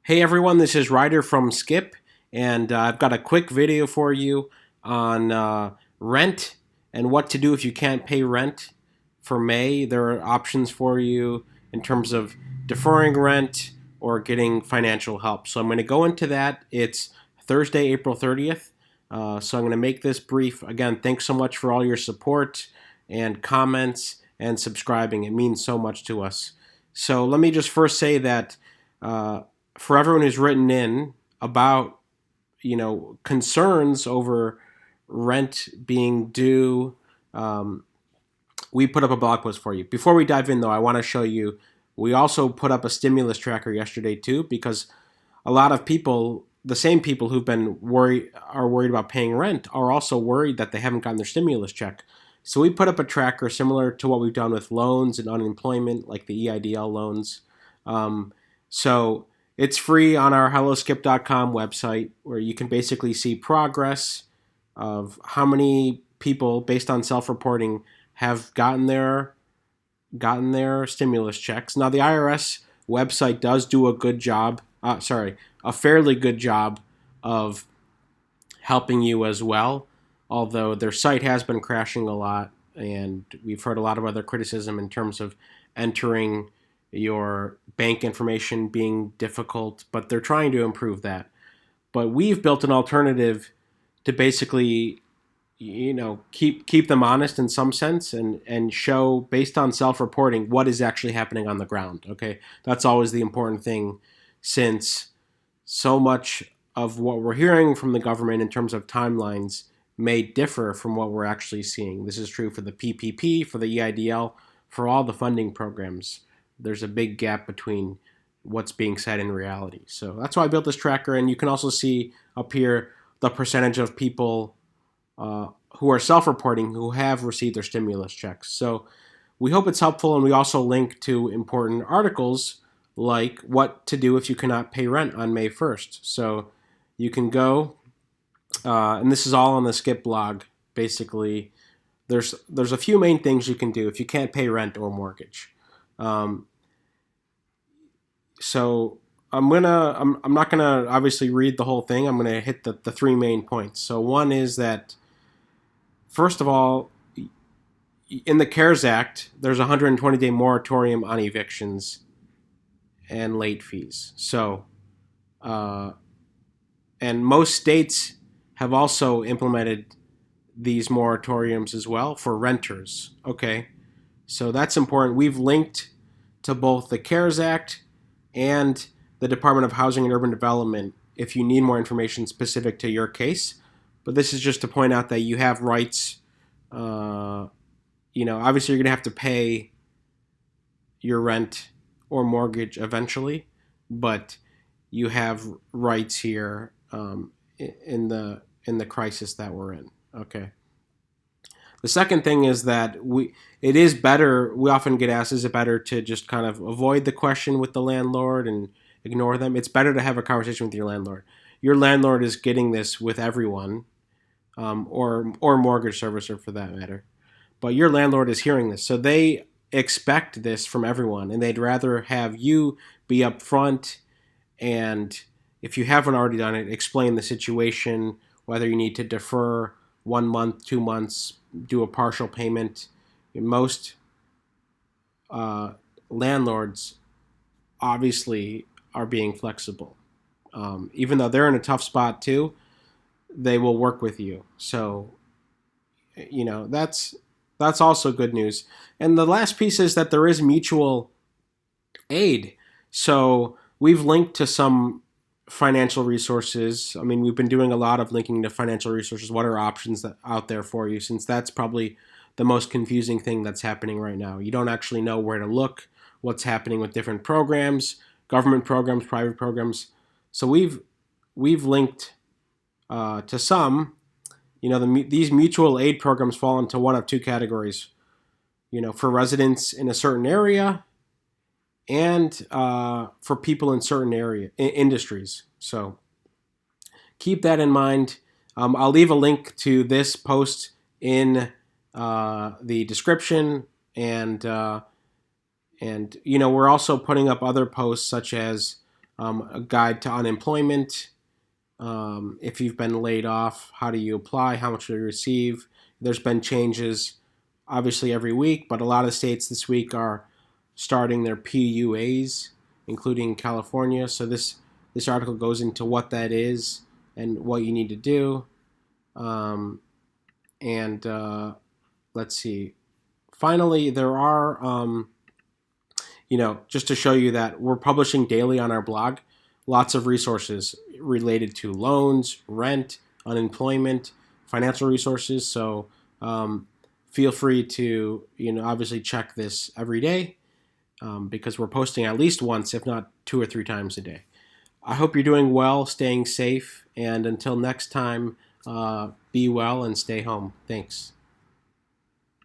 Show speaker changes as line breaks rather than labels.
Hey everyone, this is Ryder from Skip, and I've got a quick video for you on rent and what to do if you can't pay rent for May. There are options for you in terms of deferring rent or getting financial help. So I'm going to go into that. It's Thursday, April 30th. So I'm going to make this brief. Again, thanks so much for all your support and comments and subscribing. It means so much to us. So let me just first say that. For everyone who's written in about concerns over rent being due, we put up a blog post for you. Before we dive in, though, I want to show you. We also put up a stimulus tracker yesterday too, because a lot of people, the same people who've been worried about paying rent, are also worried that they haven't gotten their stimulus check. So we put up a tracker similar to what we've done with loans and unemployment, like the EIDL loans. So it's free on our helloskip.com website, where you can basically see progress of how many people, based on self-reporting, have gotten their stimulus checks. Now, the IRS website does do a good job, a fairly good job of helping you as well, although their site has been crashing a lot, and we've heard a lot of other criticism in terms of entering your bank information being difficult, but they're trying to improve that. But we've built an alternative to basically, keep them honest in some sense, and show, based on self-reporting, what is actually happening on the ground. Okay, that's always the important thing, since so much of what we're hearing from the government in terms of timelines may differ from what we're actually seeing. This is true for the PPP, for the EIDL, for all the funding programs. There's a big gap between what's being said in reality. So that's why I built this tracker. And you can also see up here the percentage of people who are self-reporting who have received their stimulus checks. So we hope it's helpful. And we also link to important articles like what to do if you cannot pay rent on May 1st. So you can go, and this is all on the Skip blog. Basically, there's a few main things you can do if you can't pay rent or mortgage. So I'm not gonna obviously read the whole thing. I'm gonna hit the three main points. So one is that, first of all, in the CARES Act, there's a 120-day moratorium on evictions and late fees. So, and most states have also implemented these moratoriums as well for renters. Okay. So that's important. We've linked to both the CARES Act and the Department of Housing and Urban Development if you need more information specific to your case. But this is just to point out that you have rights. Obviously you're going to have to pay your rent or mortgage eventually, but you have rights here in the crisis that we're in. Okay. The second thing is that it is better, we often get asked, is it better to just kind of avoid the question with the landlord and ignore them? It's better to have a conversation with your landlord. Your landlord is getting this with everyone, or mortgage servicer for that matter. But your landlord is hearing this. So they expect this from everyone, and they'd rather have you be upfront, and if you haven't already done it, explain the situation, whether you need to defer 1 month, 2 months, do a partial payment. Most landlords obviously are being flexible. Even though they're in a tough spot too, they will work with you. So, that's also good news. And the last piece is that there is mutual aid. So we've linked to some financial resources. I mean, we've been doing a lot of linking to financial resources. What are options out there for you? Since that's probably the most confusing thing that's happening right now. You don't actually know where to look, what's happening with different programs, government programs, private programs. So we've linked to some. These mutual aid programs fall into one of two categories. For residents in a certain area, and for people in certain industries. So keep that in mind. I'll leave a link to this post in the description, and we're also putting up other posts such as a guide to unemployment. If you've been laid off, how do you apply? How much do you receive? There's been changes, obviously, every week, but a lot of states this week are starting their PUAs, including California. So this article goes into what that is and what you need to do. And let's see. Finally, there are, just to show you that we're publishing daily on our blog, lots of resources related to loans, rent, unemployment, financial resources. So feel free to, obviously check this every day because we're posting at least once, if not 2 or 3 times a day. I hope you're doing well, staying safe, and until next time, be well and stay home. Thanks.